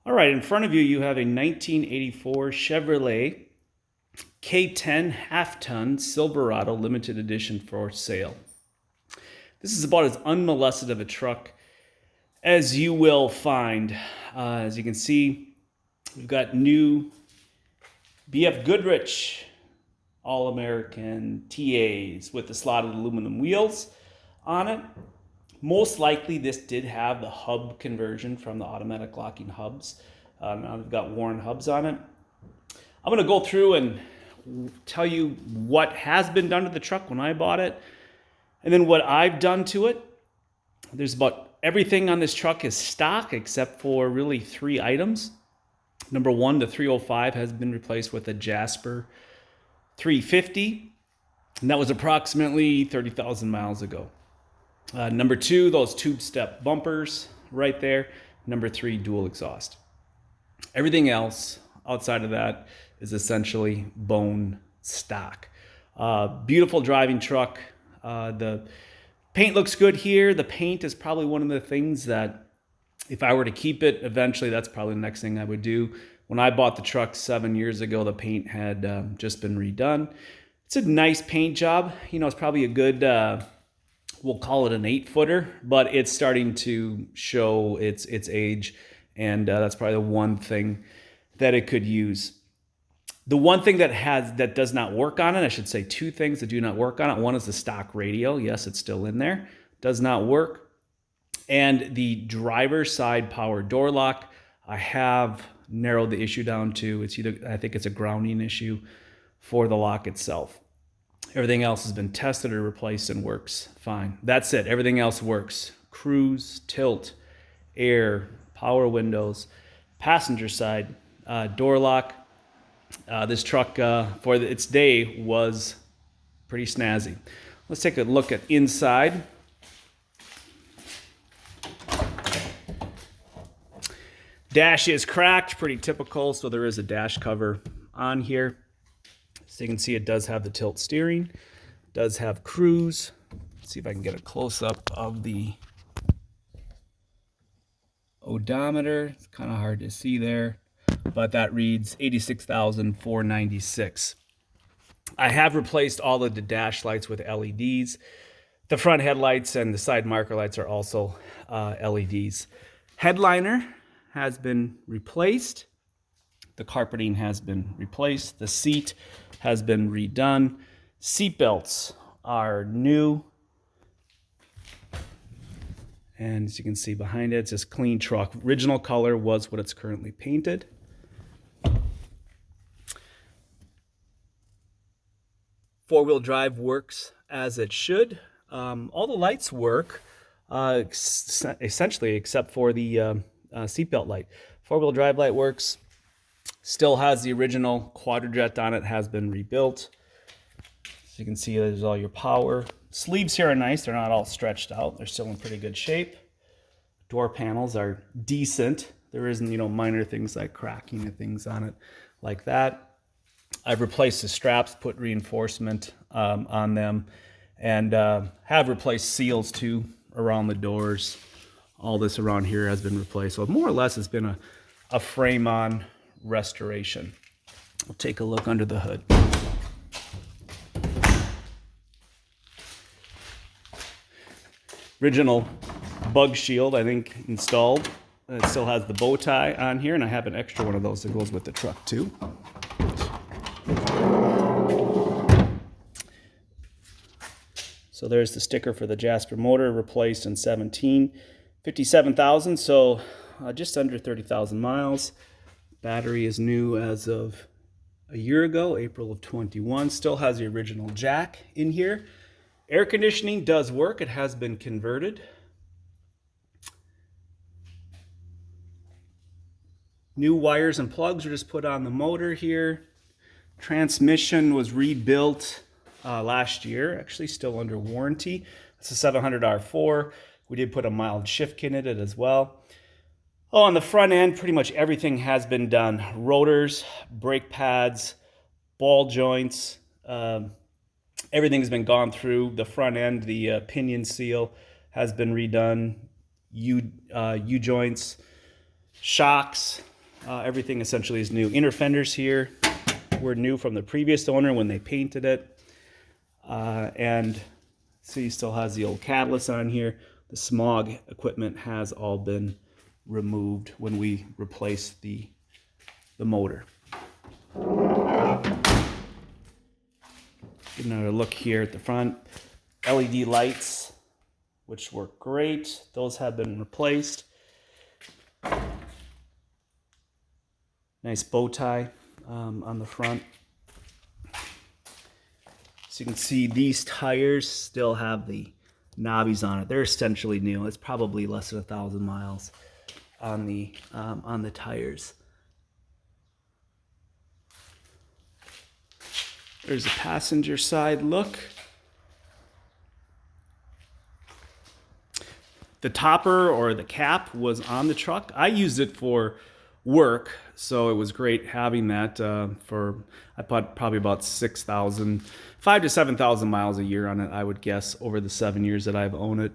All right, in front of you, you have a 1984 Chevrolet K10 half-ton Silverado limited edition for sale. This is about as unmolested of a truck as you will find. As you can see, we've got new BF Goodrich All-American TAs with the slotted aluminum wheels on it. Most likely this did have the hub conversion from the automatic locking hubs. Now we've got Warren hubs on it. I'm gonna go through and tell you what has been done to the truck when I bought it, and then what I've done to it. There's about everything on this truck is stock except for really 3 items. Number 1, the 305 has been replaced with a Jasper 350, and that was approximately 30,000 miles ago. Number 2, those tube step bumpers right there. Number 3, dual exhaust. Everything else outside of that is essentially bone stock. Beautiful driving truck. The paint looks good here. The paint is probably one of the things that if I were to keep it, eventually that's probably the next thing I would do. When I bought the truck 7 years ago, the paint had just been redone. It's a nice paint job. You know, it's probably a good, we'll call it an 8-footer, but it's starting to show its age, and that's probably the one thing that it could use. The one thing that does not work on it, I should say 2 things that do not work on it. One is the stock radio. Yes, it's still in there. Does not work. And the driver's side power door lock, I have narrowed the issue down to, I think it's a grounding issue for the lock itself. Everything else has been tested or replaced and works fine. That's it. Everything else works. Cruise, tilt, air, power windows, passenger side, door lock. This truck, for its day, was pretty snazzy. Let's take a look at inside. Dash is cracked, pretty typical, so there is a dash cover on here. So you can see it does have the tilt steering, does have cruise. Let's see if I can get a close-up of the odometer. It's kind of hard to see there, but that reads 86,496. I have replaced all of the dash lights with LEDs. The front headlights and the side marker lights are also LEDs. Headliner has been replaced. The carpeting has been replaced. The seat has been redone. Seat belts are new. And as you can see behind it, it's this clean truck. Original color was what it's currently painted. Four-wheel drive works as it should. All the lights work, essentially, except for the seatbelt light. Four-wheel drive light works. Still has the original quadrojet on it, has been rebuilt. So you can see there's all your power. Sleeves here are nice. They're not all stretched out. They're still in pretty good shape. Door panels are decent. There isn't, minor things like cracking and things on it like that. I've replaced the straps, put reinforcement on them, and have replaced seals too around the doors. All this around here has been replaced. So more or less it's been a frame-on restoration. We'll take a look under the hood. Original bug shield, I think, installed. It still has the bow tie on here, and I have an extra one of those that goes with the truck too. So there's the sticker for the Jasper motor, replaced in 17. 57,000, so just under 30,000 miles. Battery is new as of a year ago, April of 21. Still has the original jack in here. Air conditioning does work. It has been converted. New wires and plugs are just put on the motor here. Transmission was rebuilt last year, actually still under warranty. It's a 700 R4. We did put a mild shift kit in it as well. Oh, on the front end, pretty much everything has been done. Rotors, brake pads, ball joints, everything's been gone through. The front end, the pinion seal has been redone. U-joints, shocks, Everything essentially is new. Inner fenders here were new from the previous owner when they painted it. And see, still has the old catalyst on here. The smog equipment has all been removed when we replaced the motor. Get another look here at the front. LED lights, which work great. Those have been replaced. Nice bow tie on the front. So you can see these tires still have the knobbies on it. They're essentially new. It's probably less than 1,000 miles on the tires. There's a passenger side look. The topper or the cap was on the truck. I used it for work, so it was great having that I put probably about 5,000 to 7,000 miles a year on it, I would guess, over the 7 years that I've owned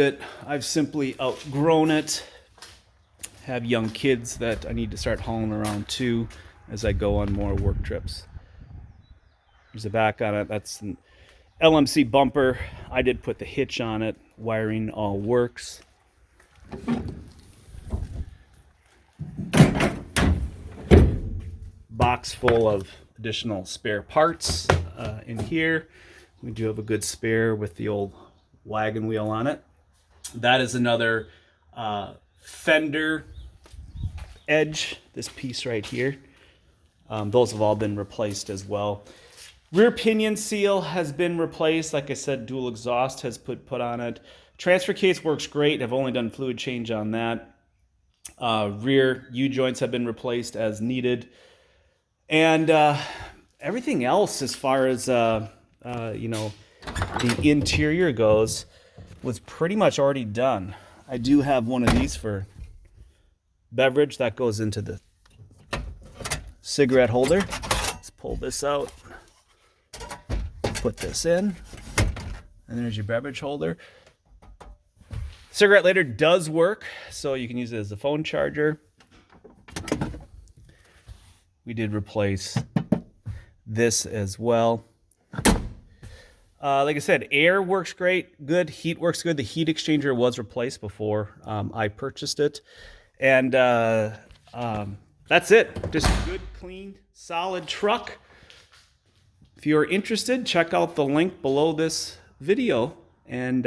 it. I've simply outgrown it. Have young kids that I need to start hauling around too as I go on more work trips. There's a back on it. That's an LMC bumper. I did put the hitch on it. Wiring all works. Box full of additional spare parts in here. We do have a good spare with the old wagon wheel on it. That is another fender edge, this piece right here. Those have all been replaced as well. Rear pinion seal has been replaced. Like I said, dual exhaust has put on it. Transfer case works great. I've only done fluid change on that. Rear U-joints have been replaced as needed. And everything else as far as, the interior goes was pretty much already done. I do have one of these for beverage that goes into the cigarette holder. Let's pull this out. Put this in, and there's your beverage holder. Cigarette lighter does work, so you can use it as a phone charger. We did replace this as well. Like I said, air works great, good. Heat works good. The heat exchanger was replaced before I purchased it. And that's it. Just a good, clean, solid truck. If you're interested, check out the link below this video and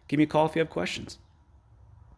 give me a call if you have questions.